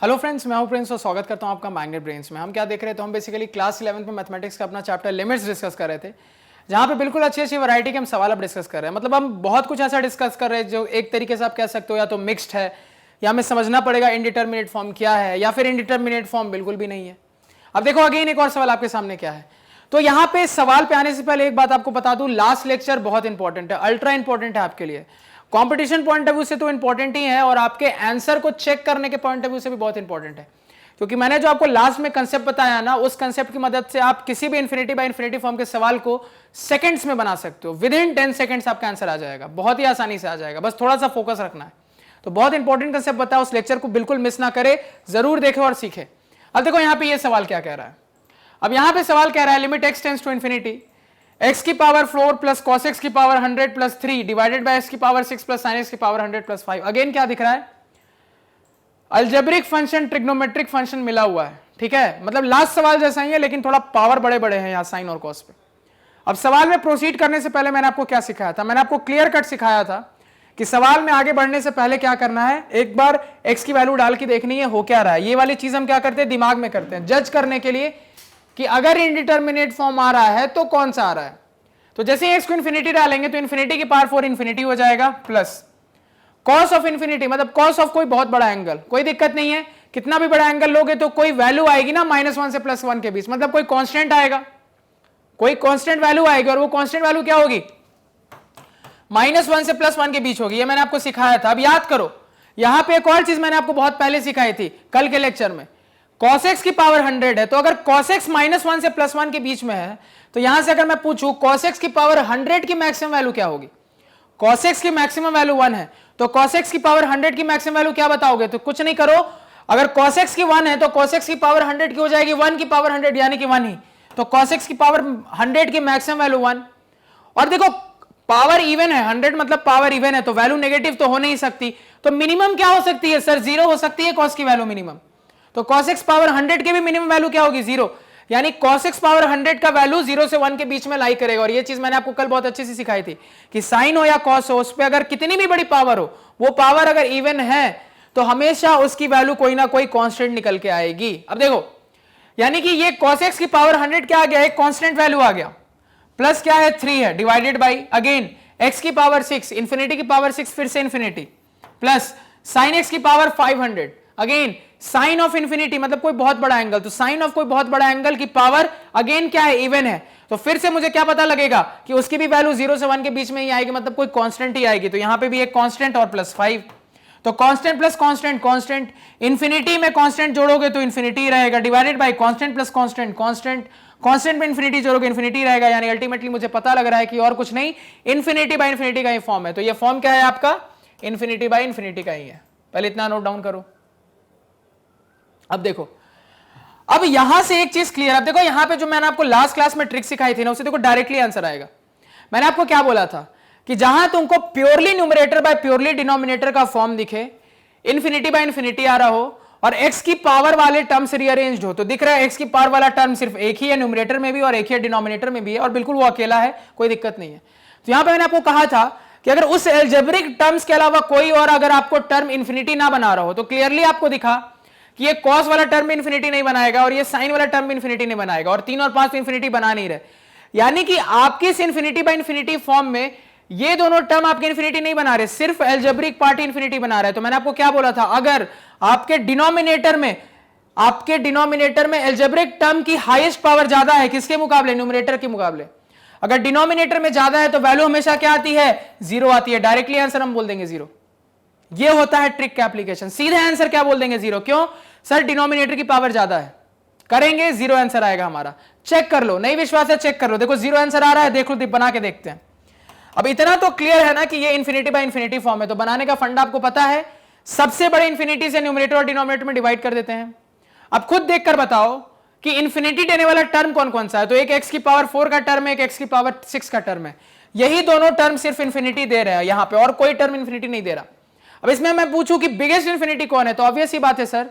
Hello friends, मैं हूं Prince और स्वागत करता हूं आपका मैग्नेट ब्रेन्स में। हम क्या देख रहे थे, हम बेसिकली क्लास 11 में मैथमेटिक्स का अपना चैप्टर लिमिट्स डिस्कस कर रहे थे, जहां पे बिल्कुल अच्छी अच्छी वैरायटी के हम सवाल अब डिस्कस कर रहे हैं। मतलब हम बहुत कुछ ऐसा डिस्कस कर रहे हैं जो एक तरीके से आप कह सकते हो या तो मिक्स्ड है, या हमें समझना पड़ेगा इनडिटर्मिनेट फॉर्म क्या है, या फिर इनडिटर्मिनेट फॉर्म बिल्कुल भी नहीं है। अब देखो अगेन एक और सवाल आपके सामने क्या है। तो यहाँ पे सवाल पे आने से पहले एक बात आपको बता दूं, लास्ट लेक्चर बहुत इंपॉर्टेंट है, अल्ट्रा इंपॉर्टेंट है आपके लिए। कंपटीशन पॉइंट ऑफ व्यू से तो इंपॉर्टेंट ही है, और आपके आंसर को चेक करने के पॉइंट ऑफ व्यू से भी बहुत इंपॉर्टेंट है। क्योंकि मैंने जो आपको लास्ट में कंसेप्ट बताया ना, उस कंसेप्ट की मदद से आप किसी भी इन्फिनिटी बाय इन्फिनिटी फॉर्म के सवाल को सेकंड्स में बना सकते हो। विद इन 10 सेकंड्स आपका आंसर आ जाएगा, बहुत ही आसानी से आ जाएगा, बस थोड़ा सा फोकस रखना है। तो बहुत इंपॉर्टेंट कंसेप्ट बताया, उस लेक्चर को बिल्कुल मिस ना करे, जरूर देखे और सीखे। अब देखो यहाँ पे ये सवाल क्या कह रहा है। अब यहाँ पे सवाल कह रहा है limit x tends to infinity x की पावर 4 प्लस cos x की power 100 plus 3 divided by x की पावर 6 प्लस sin x की पावर 100 प्लस 5। अगेन क्या दिख रहा है, अलजेब्रिक फंक्शन ट्रिग्नोमेट्रिक फंक्शन मिला हुआ है। ठीक है, मतलब लास्ट सवाल जैसा ही है, लेकिन थोड़ा पावर बड़े बड़े हैं यहाँ साइन और कॉस पे। अब सवाल में प्रोसीड करने से पहले मैंने आपको क्या सिखाया था, मैंने आपको क्लियर कट सिखाया था कि सवाल में आगे बढ़ने से पहले क्या करना है, एक बार x की वैल्यू डाल के देखनी है हो क्या रहा है। ये वाली चीज हम क्या करते हैं, दिमाग में करते हैं, जज करने के लिए कि अगर इनडिटर्मिनेट फॉर्म आ रहा है तो कौन सा आ रहा है। तो जैसे ही x को इन्फिनिटी डालेंगे तो इन्फिनिटी की पावर 4 इन्फिनिटी हो जाएगा, प्लस कॉस ऑफ इन्फिनिटी, मतलब कॉस ऑफ कोई बहुत बड़ा एंगल, कोई दिक्कत नहीं है, कितना भी बड़ा एंगल लोगे तो कोई वैल्यू आएगी ना -1 से +1 के बीच, मतलब कोई कांस्टेंट आएगा, कोई कांस्टेंट वैल्यू आएगी, और वो कांस्टेंट वैल्यू क्या होगी, -1 से +1 के बीच होगी। ये मैंने आपको सिखाया था। अब याद करो, यहां पे एक और चीज मैंने आपको बहुत पहले सिखाई थी कल के लेक्चर में, cos x की पावर 100 है, तो अगर cos x -1 से +1 के बीच में है, तो यहां से अगर मैं पूछूं cos x की पावर 100 की मैक्सिमम वैल्यू क्या होगी, cos x की मैक्सिमम वैल्यू 1 है, तो cos x की पावर 100 की मैक्सिमम वैल्यू क्या बताओगे, तो कुछ नहीं करो, अगर cos x की 1 है तो cos x की पावर 100 की हो जाएगी 1 की पावर 100 यानी कि 1 ही, तो cos x की पावर 100 की मैक्सिमम वैल्यू 1। और देखो पावर इवन है, 100 मतलब पावर इवन है, तो वैल्यू नेगेटिव तो हो नहीं सकती, तो मिनिमम क्या हो सकती है सर, 0 हो सकती है cos की वैल्यू मिनिमम, तो cos x पावर 100 की भी मिनिमम वैल्यू क्या होगी, 0, यानी cos x पावर 100 का वैल्यू 0 से 1 के बीच में लाई करेगा। और ये चीज मैंने आपको कल बहुत अच्छे से सिखाई थी कि साइन हो या cos हो, उस पर अगर कितनी भी बड़ी पावर हो, वो पावर अगर इवन है तो हमेशा उसकी वैल्यू कोई ना कोई कांस्टेंट निकल के आएगी। अब देखो, यानी कि ये cos x की पावर 100 क्या आ गया, एक कांस्टेंट वैल्यू आ गया, प्लस क्या है 3 है, डिवाइडेड बाई अगेन x की पावर 6, इंफिनिटी की पावर 6 फिर से इंफिनिटी, प्लस साइन x की power 500, again sine of infinity मतलब कोई बहुत बड़ा एंगल, तो साइन ऑफ कोई बहुत बड़ा एंगल की पावर अगेन क्या है, इवन है, तो फिर से मुझे क्या पता लगेगा कि उसकी भी वैल्यू 0 से 1 के बीच में ही आएगी, मतलब कोई कांस्टेंट ही आएगी। तो यहां पे भी एक कांस्टेंट और प्लस 5, तो constant plus constant constant, infinity में कांस्टेंट जोड़ोगे तो इंफिनिटी रहेगा, divided by constant plus constant constant, constant में इंफिनिटी जोड़ोगे इंफिनिटी रहेगा, यानी अल्टीमेटली मुझे पता लग रहा है कि और कुछ नहीं, इंफिनिटी बाय इंफिनिटी का ही फॉर्म है। तो ये फॉर्म क्या है आपका, इंफिनिटी बाय इंफिनिटी का ही है। पहले इतना नोट डाउन करो। अब देखो, अब यहां से एक चीज क्लियर, अब देखो यहां पे जो मैंने आपको लास्ट क्लास में ट्रिक सिखाई थी ना, उसे देखो डायरेक्टली आंसर आएगा। मैंने आपको क्या बोला था कि जहां तुमको purely numerator bye purely denominator का फॉर्म दिखे, इंफिनिटी बाय इंफिनिटी आ रहा हो, और x की पावर वाले टर्म से रीअरेंज्ड हो, तो दिख रहा है x की पावर वाला टर्म सिर्फ एक ही है न्यूमरेटर में भी और एक ही है डिनोमिनेटर में भी है, और बिल्कुल वो अकेला है, कोई दिक्कत नहीं है। तो यहां पे मैंने आपको कहा था कि अगर उस एल्जेब्रिक टर्म्स के अलावा कोई और अगर आपको टर्म इंफिनिटी ना बना रहा हो, तो क्लियरली आपको दिखा कि ये cos वाला टर्म भी इंफिनिटी नहीं बनाएगा और ये sin वाला टर्म भी इंफिनिटी नहीं बनाएगा, और 3 और 5 तो इंफिनिटी बना नहीं रहे, यानी कि आपकी इस इंफिनिटी बाय इंफिनिटी फॉर्म में ये दोनों टर्म आपके इंफिनिटी नहीं बना रहे, सिर्फ एल्जेब्रिक पार्ट इंफिनिटी बना रहा है। तो मैंने आपको क्या बोला था, अगर आपके डिनोमिनेटर में एल्जेब्रिक टर्म की हाईएस्ट पावर ज्यादा है, किसके मुकाबले, न्यूमरेटर के मुकाबले, अगर डिनोमिनेटर में ज्यादा है तो वैल्यू हमेशा क्या आती है, 0 आती है, डायरेक्टली आंसर हम बोल देंगे 0। ये होता है ट्रिक का एप्लीकेशन, सीधे आंसर क्या बोल देंगे 0, क्यों सर डिनोमिनेटर की पावर ज्यादा है, करेंगे 0 आंसर आएगा हमारा। चेक कर लो, नहीं विश्वास है चेक कर लो, देखो 0 आंसर आ रहा है, देख लो, बना के देखते हैं। अब इतना तो क्लियर है ना कि ये इंफिनिटी बाय इंफिनिटी फॉर्म है, तो बनाने का फंडा आपको पता है, सबसे बड़े इंफिनिटी से न्यूमरेटर और डिनोमिनेटर में डिवाइड कर देते हैं। अब खुद देखकर बताओ कि इंफिनिटी देने वाला टर्म कौन कौन सा है, तो एक x की पावर 4 का टर्म है, एक x की पावर 6 का टर्म है, यही दोनों टर्म सिर्फ इंफिनिटी दे रहे हैं यहां पे, और कोई टर्म इंफिनिटी नहीं दे रहा। अब इसमें मैं पूछूं कि बिगेस्ट इंफिनिटी कौन है, तो ऑब्वियस ही बात है सर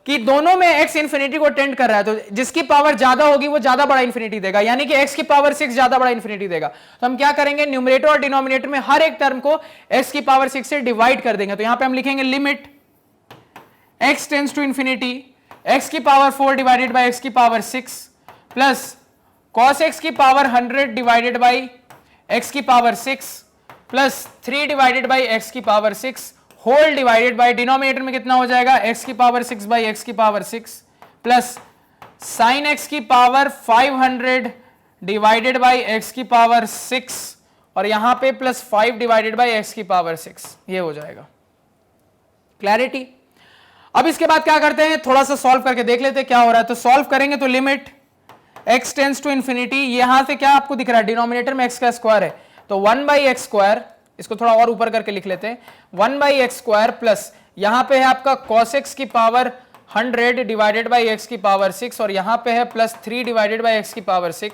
कि दोनों में x इंफिनिटी को टेंड कर रहा है, तो जिसकी पावर ज्यादा होगी वो ज्यादा बड़ा इंफिनिटी देगा, यानी कि x की पावर 6 ज्यादा बड़ा इंफिनिटी देगा। तो हम क्या करेंगे, न्यूमरेटर और डिनोमिनेटर में हर एक टर्म को x की पावर 6 से डिवाइड कर देंगे। तो यहां पे हम लिखेंगे limit x tends to infinity x की पावर 4 डिवाइडेड बाई x की पावर 6 प्लस cos x की पावर 100 डिवाइडेड बाई x की power 6 plus 3 divided by x की power 6 whole divided by denominator में कितना हो जाएगा x की पावर 6 बाई x की पावर 6 प्लस साइन x की पावर 500 डिवाइडेड बाई x की पावर 6 और यहां पे प्लस 5 डिवाइडेड बाई x की पावर 6, ये हो जाएगा। क्लैरिटी। अब इसके बाद क्या करते हैं, थोड़ा सा सॉल्व करके देख लेते हैं क्या हो रहा है। तो सॉल्व करेंगे तो limit x tends to infinity, यहां से क्या आपको दिख रहा है, डिनोमिनेटर में x का स्क्वायर है तो 1 बाई एक्स स्क्वायर, इसको थोड़ा और ऊपर करके लिख लेते हैं, 1 बाई एक्स स्क्वायर प्लस यहां पे है आपका cos x की पावर 100 डिवाइडेड बाई x की पावर 6 और यहां पे है प्लस 3 डिवाइडेड बाई x की पावर 6,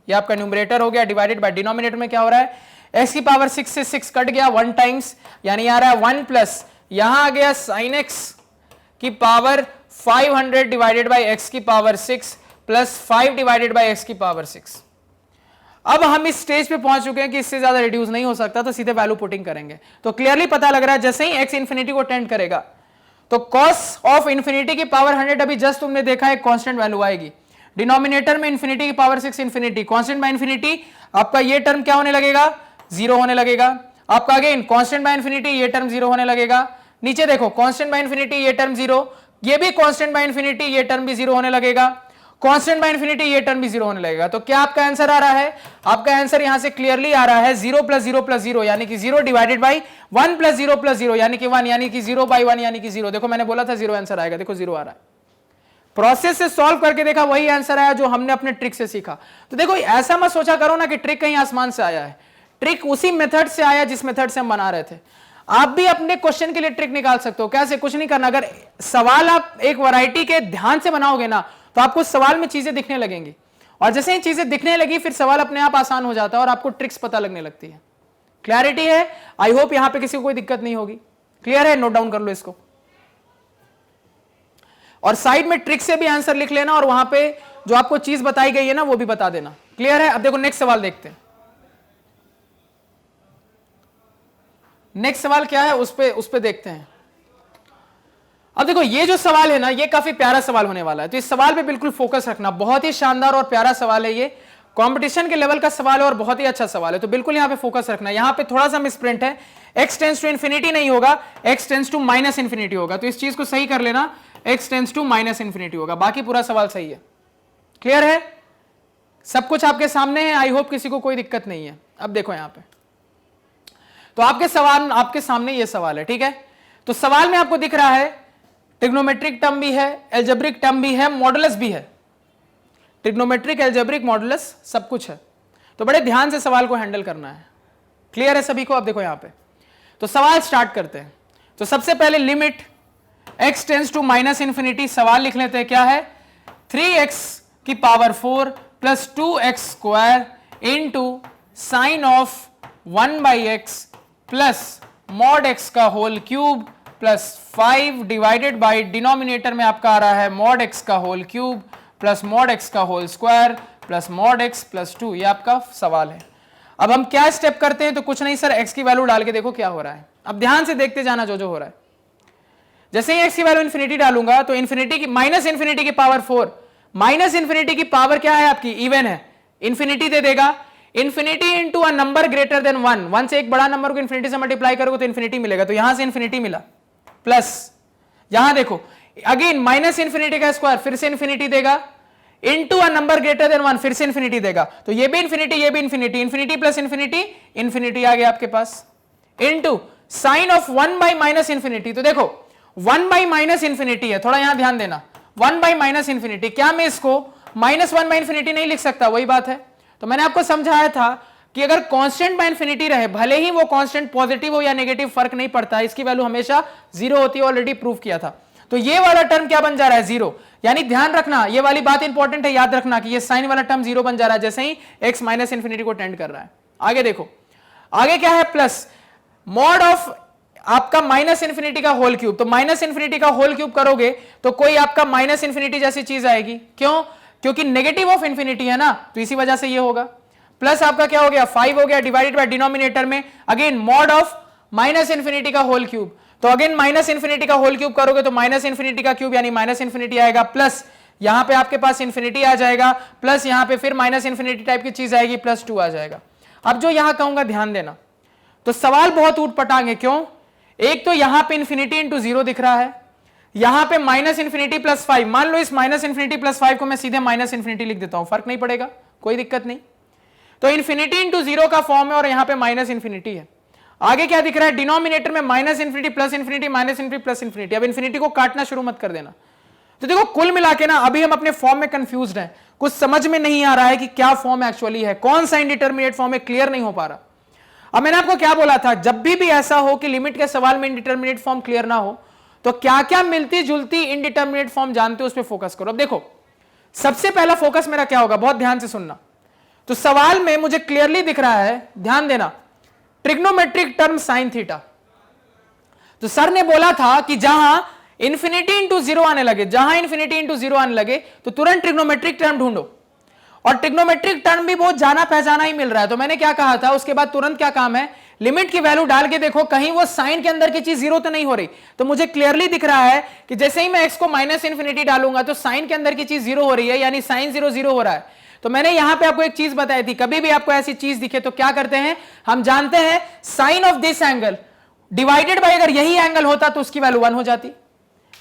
ये आपका न्यूमरेटर हो गया, डिवाइडेड बाय डिनोमिनेटर में क्या हो रहा है, x की पावर 6 से 6 कट गया 1 टाइम्स, यानी आ रहा है 1 प्लस यहां आ गया sin x की पावर 500 डिवाइडेड बाई x की power 6 plus 5 divided by x की पावर 6। अब हम इस स्टेज पे पहुंच चुके हैं कि इससे ज्यादा रिड्यूस नहीं हो सकता, तो सीधे वैल्यू पुटिंग करेंगे तो क्लियरली पता लग रहा है जैसे ही x इंफिनिटी को टेंड करेगा तो cos ऑफ इंफिनिटी की पावर 100 अभी जस्ट तुमने देखा है कांस्टेंट वैल्यू आएगी, डिनोमिनेटर में इंफिनिटी की power 6 infinity, constant by infinity, आपका ये टर्म क्या होने लगेगा, जीरो होने लगेगा, आपका अगेन कांस्टेंट बाय इंफिनिटी, ये टर्म जीरो होने लगेगा, नीचे देखो कांस्टेंट बाय इंफिनिटी, ये टर्म जीरो, ये भी कांस्टेंट बाय इंफिनिटी, ये टर्म भी जीरो होने लगेगा, कांस्टेंट बाय इंफिनिटी, ये टर्म भी जीरो होने लगेगा। तो क्या आपका आंसर आ रहा है, आपका आंसर यहां से क्लियरली आ रहा है 0 प्लस 0 प्लस 0 यानी कि 0 डिवाइडेड बाई 1 प्लस 0 प्लस 0 यानी कि 1 यानी कि 0 बाई 1 यानी कि 0। देखो मैंने बोला था 0 आंसर आएगा, देखो 0 आ रहा है। प्रोसेस से सॉल्व करके देखा वही आंसर आया जो हमने अपने ट्रिक से सीखा। तो देखो ऐसा मत सोचा करो ना कि ट्रिक कहीं आसमान से आया है, ट्रिक उसी मेथड से आया जिस मेथड से हम बना रहे थे। आप भी अपने क्वेश्चन के लिए ट्रिक निकाल सकते हो, कैसे, कुछ नहीं करना, अगर सवाल आप एक वैरायटी के ध्यान से बनाओगे ना तो आपको सवाल में चीजें दिखने लगेंगी और जैसे ही चीजें दिखने लगी फिर सवाल अपने आप आसान हो जाता है और आपको ट्रिक्स पता लगने लगती है। क्लैरिटी है, आई होप यहां पे किसी को कोई दिक्कत नहीं होगी। क्लियर है, नोट डाउन कर लो इसको और साइड में ट्रिक से भी आंसर लिख लेना और वहां पे जो आपको चीज बताई गई है ना वो भी बता देना। क्लियर है। अब देखो नेक्स्ट सवाल देखते हैं, नेक्स्ट सवाल क्या है उस पे देखते हैं। अब देखो ये जो सवाल है ना ये काफी प्यारा सवाल होने वाला है, तो इस सवाल पे बिल्कुल फोकस रखना, बहुत ही शानदार और प्यारा सवाल है, ये कंपटीशन के लेवल का सवाल है और बहुत ही अच्छा सवाल है, तो बिल्कुल यहां पे फोकस रखना। यहां पे थोड़ा सा मिसप्रिंट है, x टेंस टू इंफिनिटी नहीं होगा, x tends to minus infinity होगा, तो इस चीज को सही कर लेना, x tends to minus infinity होगा, बाकी पूरा सवाल सही है। क्लियर है, सब कुछ आपके सामने है, आई होप किसी को कोई दिक्कत नहीं है। अब देखो यहां पे तो आपके सामने ये सवाल है, ठीक है। तो सवाल में आपको दिख रहा है ट्रिग्नोमेट्रिक टर्म भी है, एल्जेब्रिक टर्म भी है, मॉडुलस भी है, ट्रिग्नोमेट्रिक, एल्जेब्रिक, मॉडुलस सब कुछ है, तो बड़े ध्यान से सवाल को हैंडल करना है। क्लियर है सभी को। अब देखो यहां पे तो सवाल स्टार्ट करते हैं। तो सबसे पहले limit x tends to minus infinity, सवाल लिख लेते हैं क्या है, 3x की power 4 plus 2x square into sine of 1 by x plus mod x का whole cube plus 5 divided by denominator में आपका आ रहा है मॉड x का whole cube plus mod x का whole square plus mod x plus 2, ये आपका सवाल है। अब हम क्या स्टेप करते हैं, तो कुछ नहीं सर, x की वैल्यू डाल के देखो क्या हो रहा है। अब ध्यान से देखते जाना जो हो रहा है। जैसे ही x की वैल्यू इंफिनिटी डालूंगा तो इंफिनिटी की माइनस इंफिनिटी की पावर 4, माइनस इंफिनिटी की पावर क्या है आपकी, इवन है, इंफिनिटी दे देगा, infinity into a number greater than 1, 1 से एक बड़ा नंबर को इंफिनिटी से मल्टीप्लाई करोगे तो इंफिनिटी मिलेगा, तो यहां से इंफिनिटी मिला, प्लस यहां देखो अगेन माइनस इंफिनिटी का स्क्वायर, फिर से इंफिनिटी देगा, into a number greater than 1, फिर से इंफिनिटी देगा, तो ये भी इंफिनिटी, ये भी infinity, infinity plus infinity, infinity आ गया आपके पास, into sine of 1 by minus infinity. तो देखो 1 बाई माइनस इंफिनिटी है, थोड़ा यहां ध्यान देना, 1 बाई माइनस इंफिनिटी, क्या मैं इसको माइनस 1 बाई इंफिनिटी नहीं लिख सकता, वही बात है। तो मैंने आपको समझाया था कि अगर कांस्टेंट बाय इंफिनिटी रहे, भले ही वो कांस्टेंट पॉजिटिव हो या नेगेटिव फर्क नहीं पड़ता, इसकी वैल्यू हमेशा जीरो होती है, ऑलरेडी प्रूव किया था। तो ये वाला टर्म क्या बन जा रहा है, जीरो, यानी ध्यान रखना ये वाली बात इंपॉर्टेंट है, याद रखना कि ये साइन वाला टर्म जीरो बन जा रहा है जैसे ही x माइनस इंफिनिटी को टेंड कर रहा है। आगे देखो, आगे क्या है, प्लस मॉड ऑफ आपका माइनस इंफिनिटी का होल क्यूब, तो माइनस इंफिनिटी का होल क्यूब करोगे तो कोई आपका माइनस इंफिनिटी जैसी चीज आएगी, क्यों, क्योंकि नेगेटिव ऑफ इंफिनिटी है ना, तो इसी वजह से ये होगा, प्लस आपका क्या हो गया 5 हो गया, डिवाइडेड बाय डिनोमिनेटर में again mod of minus infinity का होल क्यूब, तो अगेन माइनस इंफिनिटी का होल क्यूब करोगे तो माइनस इंफिनिटी का क्यूब यानी माइनस इंफिनिटी आएगा, प्लस यहां पे आपके पास इंफिनिटी आ जाएगा, प्लस यहां पे फिर माइनस इंफिनिटी टाइप की चीज आएगी, +2 आ जाएगा। अब जो यहां कहूंगा ध्यान देना, तो सवाल बहुत ऊटपटांग है। क्यों? एक तो यहां पे इंफिनिटी इंटू 0 दिख रहा है, यहां पे माइनस इंफिनिटी +5। मान लो इस माइनस इंफिनिटी +5 को मैं सीधे माइनस इंफिनिटी लिख देता हूं, फर्क नहीं पड़ेगा, कोई दिक्कत नहीं। तो इंफिनिटी इंटू 0 का फॉर्म है और यहां पे माइनस इंफिनिटी है। आगे क्या दिख रहा है? डिनोमिनेटर में minus infinity plus infinity minus infinity plus infinity. अब इंफिनिटी को काटना शुरू मत कर देना। तो देखो कुल मिला के ना अभी हम अपने फॉर्म में कंफ्यूज्ड हैं, कुछ समझ में नहीं आ रहा है कि क्या फॉर्म एक्चुअली है, कौन सा इंडिटरमिनेट फॉर्म है, क्लियर नहीं हो पा रहा। अब मैंने आपको क्या बोला था, जब भी ऐसा हो कि लिमिट के सवाल में इंडिटरमिनेट फॉर्म क्लियर ना हो तो क्या क्या मिलती जुलती इंडिटरमिनेट फॉर्म जानते हो, उस पर फोकस करो। अब देखो सबसे पहला फोकस मेरा क्या होगा, बहुत ध्यान से सुनना। तो सवाल में मुझे क्लियरली दिख रहा है, ध्यान देना, ट्रिग्नोमेट्रिक टर्म साइन थीटा। तो सर ने बोला था कि जहां इंफिनिटी इंटू 0 आने लगे, जहां इंफिनिटी इंटू 0 आने लगे तो तुरंत ट्रिग्नोमेट्रिक टर्म ढूंढो। और ट्रिग्नोमेट्रिक टर्म भी बहुत जाना पहचाना ही मिल रहा है। तो मैंने क्या कहा था, उसके बाद तुरंत क्या काम है, लिमिट की वैल्यू डाल के देखो कहीं वो साइन के अंदर की चीज 0 तो नहीं हो रही। तो मुझे क्लियरली दिख रहा है कि जैसे ही मैं x को माइनस इंफिनिटी डालूंगा तो साइन के अंदर की चीज 0 हो रही है, यानी साइन 0 0 हो रहा है। तो मैंने यहां पे आपको एक चीज बताई थी, कभी भी आपको ऐसी चीज दिखे तो क्या करते हैं, हम जानते हैं sine of this angle divided by, अगर यही एंगल होता तो उसकी वैल्यू 1 हो जाती।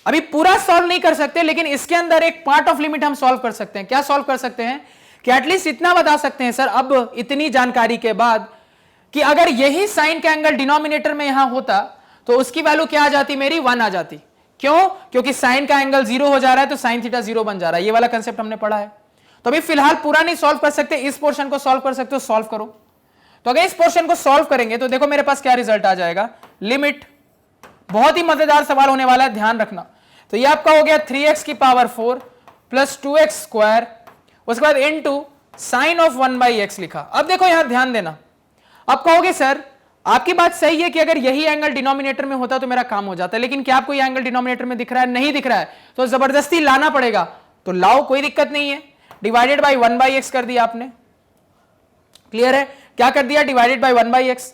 अभी पूरा सॉल्व नहीं कर सकते, लेकिन इसके अंदर एक पार्ट ऑफ लिमिट हम सॉल्व कर सकते हैं। क्या सॉल्व कर सकते हैं कि एटलीस्ट इतना बता सकते हैं सर अब इतनी जानकारी के बाद कि अगर यही साइन का एंगल डिनोमिनेटर में यहां होता तो उसकी वैल्यू क्या आ जाती, मेरी 1 आ जाती। क्यों? क्योंकि साइन का एंगल 0 हो जा रहा है तो साइन थीटा 0 बन जा रहा है। ये वाला कंसेप्ट हमने पढ़ा है। तो अभी फिलहाल पूरा नहीं सॉल्व कर सकते, इस पोर्शन को सॉल्व कर सकते हो, सॉल्व करो। तो अगर इस पोर्शन को सॉल्व करेंगे तो देखो मेरे पास क्या रिजल्ट आ जाएगा, लिमिट, बहुत ही मजेदार सवाल होने वाला है, ध्यान रखना। तो ये आपका हो गया 3x की पावर 4 प्लस 2x स्क्वायर, उसके बाद इनटू साइन ऑफ 1/x लिखा। अब देखो यहां ध्यान देना, अब कहोगे सर आपकी बात सही है कि अगर यही एंगल डिनोमिनेटर में होता तो मेरा काम हो जाता, लेकिन क्या आपको यह एंगल डिनोमिनेटर में दिख रहा है? नहीं दिख रहा है, तो जबरदस्ती लाना पड़ेगा। तो लाओ, कोई दिक्कत नहीं है, डिवाइडेड बाय 1/x कर दिया आपने। क्लियर है? क्या कर दिया? Divided by 1/x।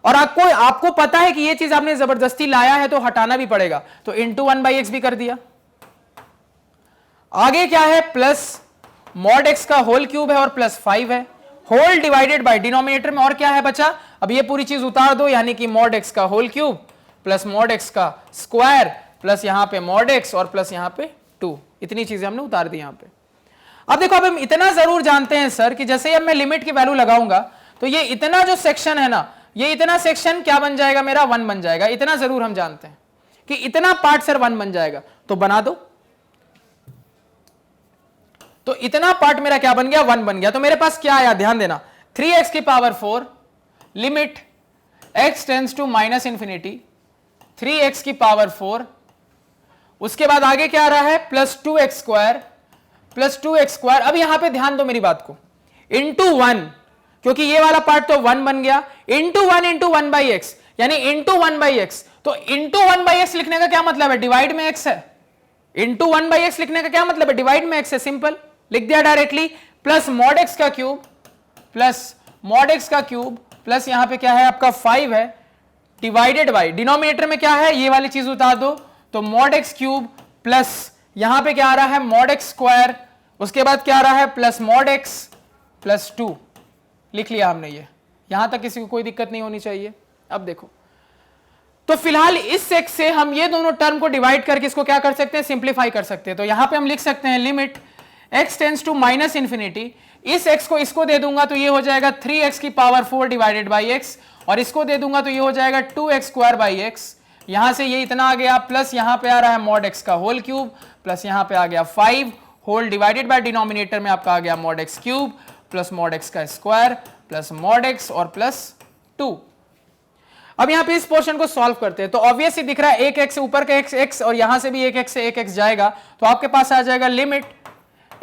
और आपको पता है कि यह चीज आपने जबरदस्ती लाया है तो हटाना भी पड़ेगा, तो इंटू 1/x भी कर दिया। आगे क्या है, प्लस मॉड x का होल क्यूब है और प्लस 5 है, होल डिवाइडेड बाय डिनोमिनेटर में और क्या है बचा, अब ये पूरी चीज उतार दो, यानी कि मॉड x का whole cube plus mod x का स्क्वायर प्लस यहां पे मॉड x और प्लस यहां पे 2, इतनी चीजें हमने उतार दी यहां पे। अब देखो अब हम इतना जरूर जानते हैं सर कि जैसे अब मैं लिमिट की वैल्यू लगाऊंगा तो ये इतना जो सेक्शन है ना, ये इतना सेक्शन क्या बन जाएगा मेरा, 1 बन जाएगा। इतना जरूर हम जानते हैं कि इतना पार्ट सर 1 बन जाएगा, तो बना दो। तो इतना पार्ट मेरा क्या बन गया, 1 बन गया। तो मेरे पास क्या आया, ध्यान देना, 3x की power 4 limit x tends to minus infinity 3x की पावर 4, उसके बाद आगे क्या आ रहा है, plus 2x square plus 2x square. अब यहां पे ध्यान दो मेरी बात को, इंटू 1, क्योंकि ये वाला पार्ट तो 1 बन गया, इंटू 1 इंटू 1/x, यानी इंटू 1/x। तो इंटू 1/x लिखने का क्या मतलब है, डिवाइड में x है। इंटू 1/x लिखने का क्या मतलब है, डिवाइड में x है, सिंपल लिख दिया डायरेक्टली। प्लस मॉड x का क्यूब प्लस मॉड x का क्यूब प्लस यहां पे क्या है आपका 5 है, डिवाइडेड बाय डिनोमिनेटर में क्या है, ये वाली चीज उतार दो, तो मॉड x क्यूब प्लस यहां पे क्या आ रहा है, मॉड x स्क्वायर, उसके बाद क्या आ रहा है, प्लस मॉड x प्लस 2। लिख लिया हमने ये, यहां तक किसी को कोई दिक्कत नहीं होनी चाहिए। अब देखो, तो फिलहाल इस x से हम ये दोनों टर्म को डिवाइड करके इसको क्या कर सकते हैं, सिंप्लीफाई कर सकते हैं। तो यहां पे हम लिख सकते हैं limit x tends to minus infinity, इस x को इसको दे दूंगा तो ये हो जाएगा 3x की पावर 4 डिवाइडेड बाई x, और इसको दे दूंगा तो ये हो जाएगा 2x स्क्वायर बाई x। यहां से ये इतना आ गया, प्लस यहां पे आ रहा है मॉड x का होल क्यूब प्लस यहां पे आ गया 5 होल डिवाइडेड बाय डिनोमिनेटर में आपका आ गया mod x cube plus mod x का स्क्वायर प्लस मॉड x और प्लस 2। अब यहां पे इस पोर्शन को सॉल्व करते हैं तो ऑब्वियसली दिख रहा है एक x ऊपर का x और यहां से भी एक x से एक x जाएगा, तो आपके पास आ जाएगा limit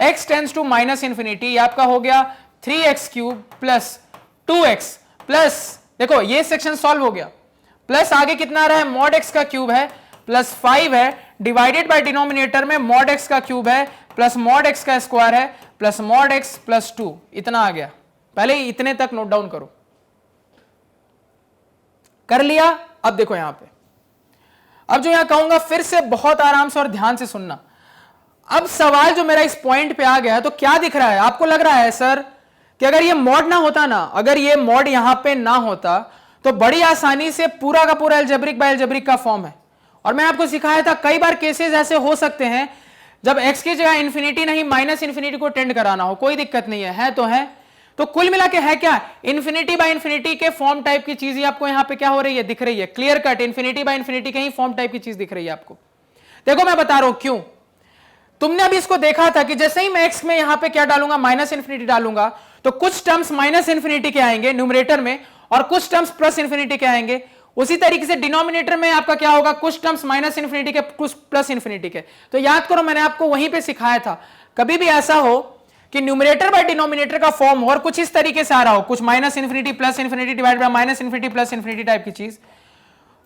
x tends to minus infinity, ये आपका हो गया 3x cube plus 2x plus, देखो ये सेक्शन सॉल्व हो गया, प्लस आगे कितना आ रहा है, मॉड x का क्यूब है प्लस 5 है, डिवाइडेड बाय डिनोमिनेटर में मॉड x का क्यूब है प्लस मॉड x का स्क्वायर है प्लस मॉड x प्लस 2, इतना आ गया। पहले इतने तक नोट डाउन करो, कर लिया। अब देखो यहां पे अब जो यहां कहूंगा फिर से बहुत आराम से और ध्यान से सुनना। अब सवाल जो मेरा इस पॉइंट पे आ गया है, तो क्या दिख रहा है आपको? लग रहा है सर कि अगर ये मॉड ना होता ना, अगर ये मॉड यहां पे ना होता तो बड़ी आसानी से पूरा का पूरा एल्जेब्रिक बाय एल्जेब्रिक का फॉर्म है। और मैं आपको सिखाया था कई बार केसेस ऐसे हो सकते हैं जब x की जगह इंफिनिटी नहीं माइनस इंफिनिटी को टेंड कराना हो, कोई दिक्कत नहीं है तो है। तो कुल मिला के है क्या, इंफिनिटी बाय इंफिनिटी के फॉर्म टाइप की चीज ही आपको यहां पे क्या हो रही है, दिख रही है, clear cut infinity by infinity के ही फॉर्म टाइप की चीज दिख रही है आपको। देखो मैं बता रहा हूं क्यों। तुमने अभी इसको देखा था कि जैसे ही मैं एक्स में यहां पे क्या डालूंगा, माइनस इंफिनिटी डालूंगा, तो कुछ टर्म्स माइनस इंफिनिटी के आएंगे न्यूमरेटर में और कुछ टर्म्स प्लस इंफिनिटी के आएंगे। उसी तरीके से डिनोमिनेटर में आपका क्या होगा, कुछ टर्म्स माइनस इंफिनिटी के, कुछ प्लस इंफिनिटी के। तो याद करो मैंने आपको वहीं पे सिखाया था, कभी भी ऐसा हो कि न्यूमरेटर बाय डिनोमिनेटर का फॉर्म हो और कुछ इस तरीके से आ रहा हो, कुछ minus infinity plus infinity divide by minus infinity plus infinity type की चीज,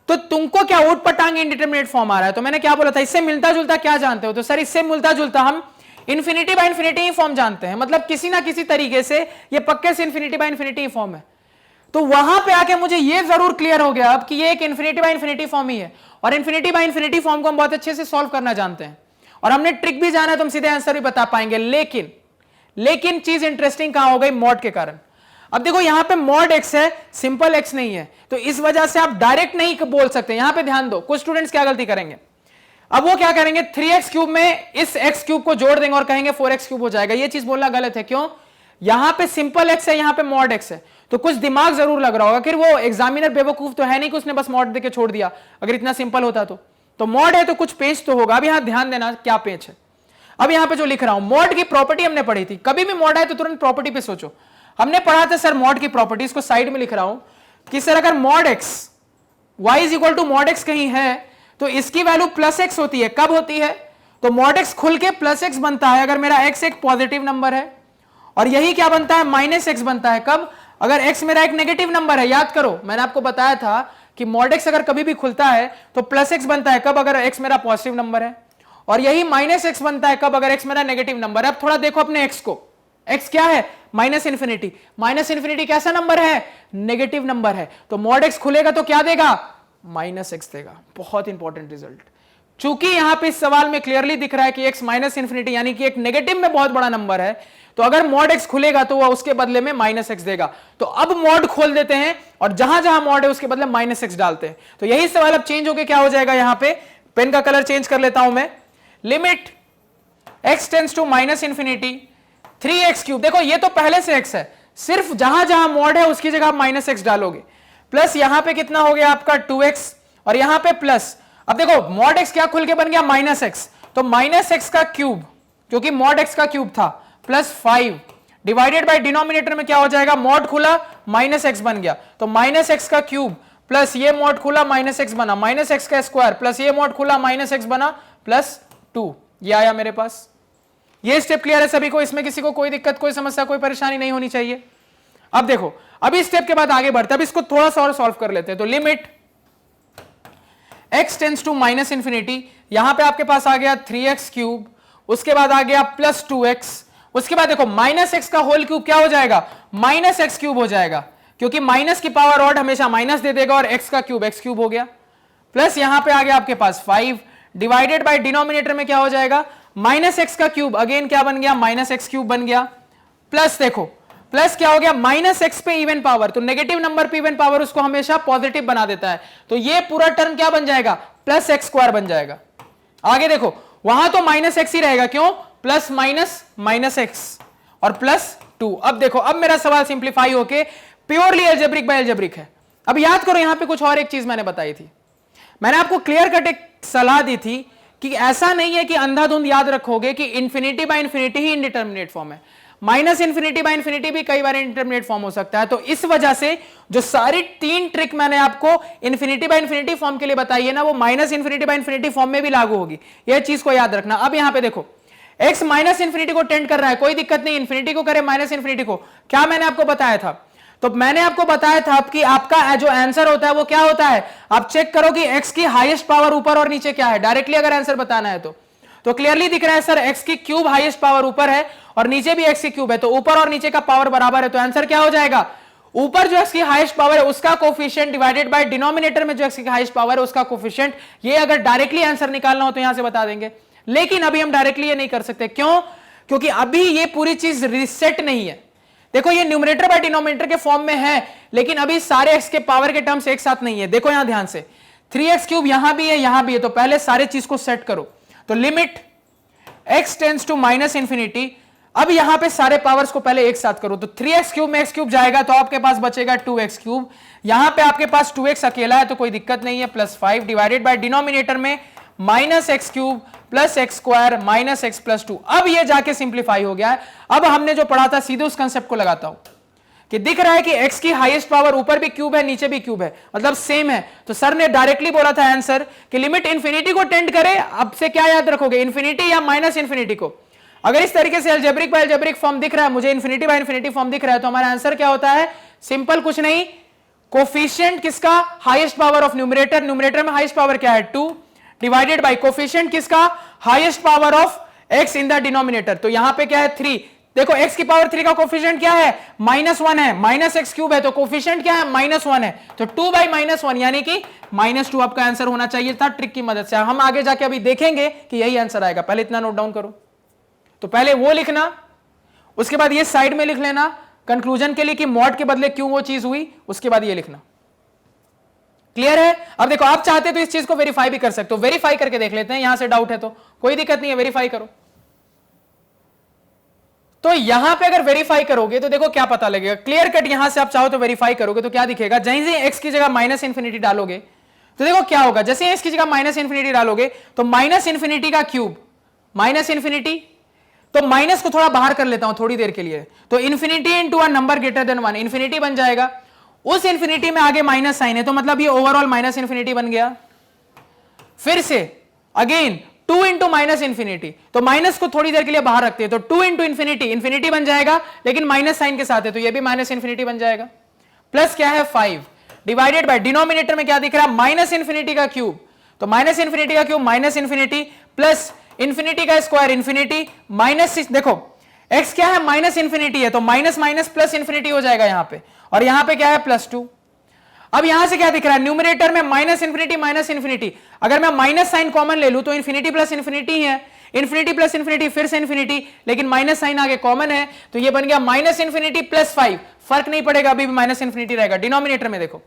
तो तुमको क्या ऊट पटांग इंडिटरमिनेट फॉर्म आ रहा है। तो मैंने क्या बोला था, इससे मिलता जुलता क्या जानते हो? तो सर इससे मिलता जुलता हम infinity by infinity he form जानते हैं, मतलब किसी ना किसी तरीके से ये पक्के से infinity by infinity he form है। तो वहां पे आके मुझे ये जरूर क्लियर हो गया अब कि ये एक इंफिनिटी बाय इंफिनिटी फॉर्म ही है, और इंफिनिटी बाय इंफिनिटी फॉर्म को हम बहुत अच्छे से सॉल्व करना जानते हैं और हमने ट्रिक भी जाना है तो हम सीधे आंसर भी बता पाएंगे। लेकिन चीज इंटरेस्टिंग कहां हो गई, मॉड के कारण। अब देखो यहां पे मॉड एक्स है, सिंपल एक्स नहीं है, तो इस वजह से आप डायरेक्ट नहीं बोल सकते। यहां पे ध्यान दो, कुछ स्टूडेंट्स क्या गलती करेंगे, अब वो क्या करेंगे 3x क्यूब में इस x क्यूब को जोड़ देंगे और कहेंगे 4x क्यूब हो जाएगा। ये चीज बोलना गलत है। क्यों? यहां पे सिंपल x है, यहां पे मॉड x है, तो कुछ दिमाग जरूर लग रहा होगा कि वो एग्जामिनर बेवकूफ तो है नहीं कि उसने बस मॉड देके छोड़ दिया, अगर इतना सिंपल होता तो मॉड है तो कुछ पेंच तो होगा। अब यहां ध्यान देना क्या पेंच है। अब यहां पे जो लिख रहा हूं, मॉड की प्रॉपर्टी हमने पढ़ी थी, कभी भी मॉड आए तो तुरंत प्रॉपर्टी पे सोचो। हमने पढ़ा था सर मॉड की प्रॉपर्टी, इसको साइड में लिख रहा हूं कि सर अगर mod x y is equal to mod x कहीं है तो इसकी वैल्यू प्लस x होती है। कब होती है? तो मॉड x खुल के प्लस x बनता है अगर मेरा x एक पॉजिटिव नंबर है, और यही क्या बनता है, माइनस x बनता है। कब? अगर x मेरा एक नेगेटिव नंबर है। याद करो मैंने आपको बताया था कि मॉड x अगर कभी भी खुलता है तो प्लस x बनता है। कब? अगर x मेरा पॉजिटिव नंबर है, और यही माइनस x बनता है कब? अगर x मेरा नेगेटिव नंबर है। अब थोड़ा देखो अपने x को, x क्या है, माइनस इंफिनिटी। माइनस इंफिनिटी कैसा नंबर है, नेगेटिव नंबर है, तो मॉड x खुलेगा तो क्या देगा, माइनस x देगा। बहुत इंपॉर्टेंट रिजल्ट, चूंकि यहां पे इस सवाल में क्लियरली दिख रहा है कि x माइनस इंफिनिटी यानी कि एक नेगेटिव में बहुत बड़ा नंबर है, तो अगर मॉड x खुलेगा तो वह उसके बदले में माइनस x देगा। तो अब मॉड खोल देते हैं और जहां जहां मॉड है उसके बदले माइनस x डालते हैं। तो यही सवाल अब चेंज होकर क्या हो जाएगा, यहां पे पेन का कलर चेंज कर लेता हूं मैं, limit x tends to minus infinity 3x cube. देखो ये तो पहले से x है, सिर्फ जहां जहां मॉड है उसकी जगह आप माइनस x डालोगे, प्लस यहां पे कितना हो गया आपका 2x और यहां पे प्लस। अब देखो मॉड x क्या खुल के बन गया, माइनस x, तो माइनस x का क्यूब क्योंकि मॉड x का क्यूब था प्लस 5 डिवाइडेड बाय डिनोमिनेटर में क्या हो जाएगा, मॉड खुला माइनस x बन गया, तो माइनस x का क्यूब प्लस ये मॉड खुला माइनस x बना, माइनस x का स्क्वायर प्लस ये मॉड खुला माइनस x बना प्लस 2। ये आया मेरे पास। ये स्टेप क्लियर है सभी को? इसमें किसी को कोई दिक्कत, कोई समस्या, कोई परेशानी नहीं होनी चाहिए। अब देखो अभी स्टेप के बाद आगे बढ़ते हैं, अब इसको थोड़ा सा और सॉल्व कर लेते हैं। तो limit x tends to minus infinity, यहां पे आपके पास आ गया 3x क्यूब, उसके बाद आ गया प्लस 2x, उसके बाद देखो माइनस x का होल क्यूब क्या हो जाएगा, माइनस x क्यूब हो जाएगा, क्योंकि माइनस की पावर ऑड हमेशा माइनस दे देगा, और x का क्यूब x क्यूब हो गया, प्लस यहां पे आ गया आपके पास 5 डिवाइडेड बाय डिनोमिनेटर में क्या हो जाएगा, माइनस x का क्यूब अगेन क्या बन गया, माइनस x क्यूब बन गया, प्लस देखो प्लस क्या हो गया, माइनस x पे इवन पावर, तो नेगेटिव नंबर पे इवन पावर उसको हमेशा पॉजिटिव बना देता है, तो ये पूरा टर्म क्या बन जाएगा, प्लस x स्क्वायर बन जाएगा। आगे देखो वहां तो माइनस x ही रहेगा, क्यों, प्लस माइनस माइनस x और प्लस 2। अब देखो अब मेरा सवाल सिंप्लीफाई होके प्योरली अलजेब्रिक बाय अलजेब्रिक है। अब याद करो यहां पे कुछ और एक चीज मैंने बताई थी, मैंने आपको क्लियर कट एक सलाह दी थी कि ऐसा नहीं है कि अंधाधुंध याद रखोगे कि infinity by infinity he indeterminate form है, माइनस इंफिनिटी बाय इंफिनिटी भी कई बार इंडिटरमिनेट फॉर्म हो सकता है। तो इस वजह से जो सारी 3 ट्रिक मैंने आपको इंफिनिटी बाय इंफिनिटी फॉर्म के लिए बताई है ना, वो minus infinity by infinity form में भी लागू होगी, यह चीज को याद रखना। अब यहां पे देखो x माइनस इंफिनिटी को टेंड कर रहा है, कोई दिक्कत नहीं, इंफिनिटी को करे माइनस इंफिनिटी को, क्या मैंने आपको बताया था, तो मैंने आपको बताया था कि आपका जो आंसर होता है वो क्या होता है, आप चेक करो कि x की हाईएस्ट पावर ऊपर और नीचे क्या है, डायरेक्टली अगर आंसर बताना है तो क्लियरली दिख रहा है सर x की क्यूब हाईएस्ट पावर ऊपर है और नीचे भी x की क्यूब है, तो ऊपर और नीचे का पावर बराबर है, तो आंसर क्या हो जाएगा, ऊपर जो एक्स की हाईएस्ट पावर है उसका कोफिशिएंट डिवाइडेड बाय डिनोमिनेटर में जो एक्स की हाईएस्ट पावर है उसका कोफिशिएंट। ये अगर डायरेक्टली आंसर निकालना हो तो यहां से बता देंगे, लेकिन अभी हम डायरेक्टली ये नहीं कर सकते। क्यों? क्योंकि अभी ये पूरी चीज रीसेट नहीं है। देखो ये न्यूमरेटर बाय डिनोमिनेटर के फॉर्म में है, लेकिन अभी सारे एक्स के पावर के टर्म्स एक साथ नहीं है। देखो यहां ध्यान से 3x³ यहां भी है यहां भी है, तो पहले सारे चीज को सेट करो। तो limit x tends to minus infinity, अब यहां पे सारे पावर्स को पहले एक साथ करो। तो 3x³ में x³ जाएगा तो आपके पास बचेगा 2x³। यहां पे आपके पास 2x अकेला है तो कोई दिक्कत नहीं है, +5 डिवाइडेड बाय डिनोमिनेटर में -x³ plus x² minus x plus 2। अब ये जाके सिंप्लीफाई हो गया है। अब हमने जो पढ़ा था सीधे उस कंसेप्ट को लगाता हूं कि दिख रहा है कि x की हाईएस्ट पावर ऊपर भी क्यूब है नीचे भी क्यूब है, मतलब सेम है। तो सर ने डायरेक्टली बोला था आंसर कि लिमिट इंफिनिटी को टेंड करे। अब से क्या याद रखोगे, इंफिनिटी या माइनस इंफिनिटी को। अगर इस तरीके से अलजेब्रिक बाय अलजेब्रिक फॉर्म दिख रहा है, मुझे इंफिनिटी बाय इंफिनिटी फॉर्म दिख रहा है, तो हमारा आंसर क्या होता है, सिंपल कुछ नहीं, कोफिशिएंट किसका, highest power of numerator, numerator में हाईएस्ट पावर क्या है 2, डिवाइडेड बाय कोफिशिएंट किसका, highest power of x in the denominator. तो यहां पे क्या है 3। देखो x की पावर 3 का कोफिशिएंट क्या है -1 है, -x³ है तो कोफिशिएंट क्या है -1 है, तो 2 बाई -1 यानी कि -2 आपका आंसर होना चाहिए था। ट्रिक की मदद से हम आगे जाके अभी देखेंगे कि यही आंसर आएगा। पहले इतना नोट डाउन करो, तो पहले वो लिखना, उसके बाद ये साइड में लिख लेना कंक्लूजन के लिए कि मॉड के बदले क्यों वो चीज हुई, उसके बाद ये लिखना। क्लियर है? अब देखो आप चाहते तो इस चीज को वेरीफाई भी कर सकते हो, वेरीफाई करके देख लेते हैं, यहां से डाउट है तो कोई दिक्कत नहीं है, वेरीफाई करो। तो यहां पे अगर वेरीफाई करोगे तो देखो क्या पता लगेगा, क्लियर कट यहां से आप चाहो तो वेरीफाई करोगे तो क्या दिखेगा, जैसे ही x की जगह माइनस इंफिनिटी डालोगे तो देखो क्या होगा, जैसे x की जगह माइनस इंफिनिटी डालोगे तो माइनस इंफिनिटी का क्यूब माइनस इंफिनिटी, तो माइनस को थोड़ा बाहर कर लेता हूं थोड़ी देर के लिए, तो infinity into a number greater than 1 infinity बन जाएगा। उस इंफिनिटी में आगे माइनस साइन है तो मतलब ये ओवरऑल माइनस इंफिनिटी बन गया। फिर से अगेन 2 इंटू माइनस इंफिनिटी, तो माइनस को थोड़ी देर के लिए बाहर रखते हैं तो 2 इंटू इंफिनिटी, इंफिनिटी बन जाएगा लेकिन माइनस साइन के साथ है तो ये भी माइनस इंफिनिटी बन जाएगा। प्लस क्या है 5 डिवाइडेड बाय डिनोमिनेटर में क्या दिख रहा है माइनस इंफिनिटी का क्यूब, तो माइनस इंफिनिटी का cube minus infinity plus infinity का स्क्वायर इंफिनिटी माइनस, देखो x क्या है माइनस इंफिनिटी है तो माइनस माइनस प्लस इंफिनिटी हो जाएगा यहां पे, और यहां पे क्या है +2। अब यहां से क्या दिख रहा है, न्यूमरेटर में माइनस इंफिनिटी, अगर मैं माइनस साइन कॉमन ले लूं तो इंफिनिटी प्लस इंफिनिटी है, इंफिनिटी प्लस इंफिनिटी फिर से इंफिनिटी, लेकिन माइनस साइन आगे कॉमन है तो ये बन गया माइनस इंफिनिटी प्लस 5, फर्क नहीं पड़ेगा अभी भी माइनस इंफिनिटी रहेगा। डिनोमिनेटर में देखो,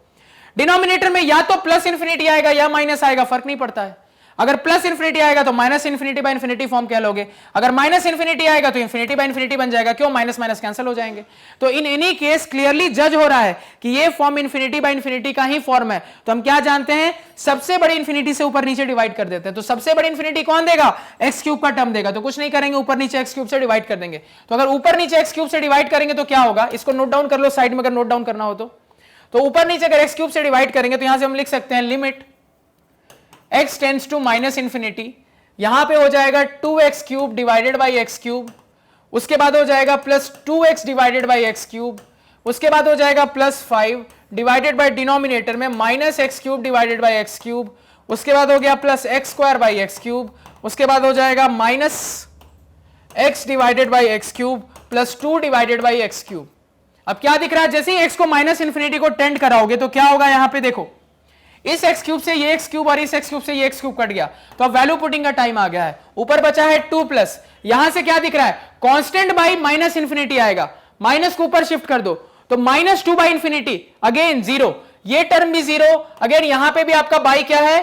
डिनोमिनेटर में या तो प्लस इंफिनिटी आएगा या माइनस आएगा, फर्क नहीं पड़ता है। अगर प्लस इंफिनिटी आएगा तो minus infinity by infinity form कह लोगे, अगर माइनस इंफिनिटी आएगा तो इंफिनिटी बाय इंफिनिटी बन जाएगा, क्यों, माइनस माइनस कैंसिल हो जाएंगे। तो इन एनी केस क्लियरली जज हो रहा है कि ये फॉर्म इंफिनिटी बाय इंफिनिटी का ही फॉर्म है, तो हम क्या जानते हैं, सबसे बड़ी इंफिनिटी से ऊपर नीचे डिवाइड कर देते हैं। तो सबसे बड़ी इंफिनिटी कौन देगा, x³ का टर्म देगा, तो कुछ नहीं करेंगे ऊपर नीचे x³ से डिवाइड कर देंगे। तो अगर ऊपर नीचे x³ से डिवाइड करेंगे तो क्या होगा, इसको नोट डाउन कर लो साइड में अगर नोट डाउन करना हो तो ऊपर नीचे अगर x³ से डिवाइड करेंगे तो यहां से हम लिख सकते हैं limit x tends to minus infinity, यहां पे हो जाएगा 2x³ डिवाइडेड बाई x³, उसके बाद हो जाएगा plus 2x divided by x³, उसके बाद हो जाएगा +5 डिवाइडेड बाई डिनोमिनेटर में minus x³ divided by x³, उसके बाद हो गया प्लस x² बाई x³, उसके बाद हो जाएगा minus x divided by x³ plus 2 divided by x³। अब क्या दिख रहा है, जैसे ही x को माइनस इंफिनिटी को टेंड कराओगे तो क्या होगा, यहां पे देखो इस x³ से ये x³ और इस x³ से ये x³ कट गया, तो अब वैल्यू पुटिंग का टाइम आ गया है। ऊपर बचा है 2 प्लस, यहां से क्या दिख रहा है, कांस्टेंट बाई माइनस इंफिनिटी आएगा, माइनस को ऊपर शिफ्ट कर दो तो -2 बाई इंफिनिटी अगेन 0, ये टर्म भी 0, अगेन यहां पे भी आपका बाई क्या है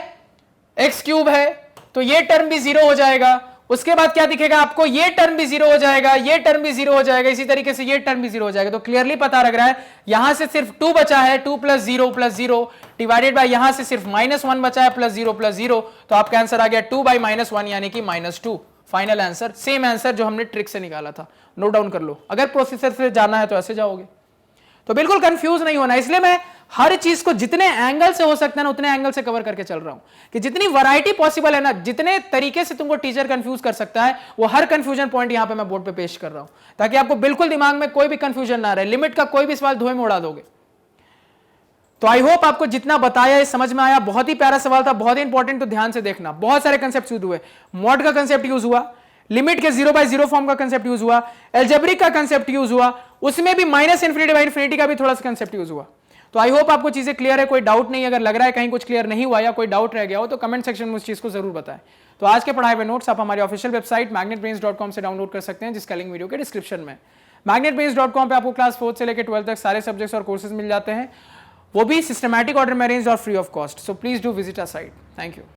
x³ है तो ये टर्म भी 0 हो जाएगा। उसके बाद क्या दिखेगा आपको, ये टर्म भी 0 हो जाएगा, ये टर्म भी 0 हो जाएगा, इसी तरीके से ये टर्म भी 0 हो जाएगा। तो क्लियरली पता लग रहा है यहां से सिर्फ 2 बचा है, 2 प्लस 0 डिवाइडेड बाय यहां से सिर्फ -1 बचा है प्लस 0, तो आपका आंसर आ गया 2 बाई -1 यानी कि -2। फाइनल आंसर, सेम आंसर जो हमने ट्रिक से निकाला था, नोट डाउन कर लो। अगर प्रोसेसर से जाना है तो ऐसे जाओगे, तो बिल्कुल कंफ्यूज नहीं होना। इसलिए मैं हर चीज को जितने एंगल से हो सकता है ना उतने एंगल से कवर करके चल रहा हूं, कि जितनी वैरायटी पॉसिबल है ना, जितने तरीके से तुमको टीचर कंफ्यूज कर सकता है, वो हर कंफ्यूजन पॉइंट यहां पे मैं बोर्ड पे पेश कर रहा हूं, ताकि आपको बिल्कुल दिमाग में कोई भी कंफ्यूजन ना रहे। लिमिट का कोई भी सवाल धुएं में उड़ा दोगे। तो आई होप आपको जितना बताया ये समझ में आया। बहुत ही प्यारा सवाल था, बहुत ही इंपॉर्टेंट, तो ध्यान से देखना। बहुत सारे कंसेप्ट यूज हुए, मॉड का कंसेप्ट यूज हुआ, लिमिट के 0/0 फॉर्म का कंसेप्ट यूज हुआ, एल्जेब्रिक का कंसेप्ट यूज हुआ, उसमें भी -∞/∞ का भी थोड़ा सा कंसेप्ट यूज हुआ। तो आई होप आपको चीजें क्लियर है, कोई डाउट नहीं। अगर लग रहा है कहीं कुछ क्लियर नहीं हुआ या कोई डाउट रह गया हो तो कमेंट सेक्शन में उस चीज को जरूर बताएं। तो आज के पढ़ाए हुए नोट्स आप हमारी ऑफिशियल वेबसाइट magnetbrains.com से डाउनलोड कर सकते हैं, जिसका लिंक वीडियो के डिस्क्रिप्शन में। magnetbrains.com पे आपको क्लास 4 से लेकर 12 तक सारे सब्जेक्ट्स और कोर्सेज मिल जाते हैं, वो भी सिस्टमैटिक ऑर्डर में अरेंज और free of cost. So please do visit our site. Thank you.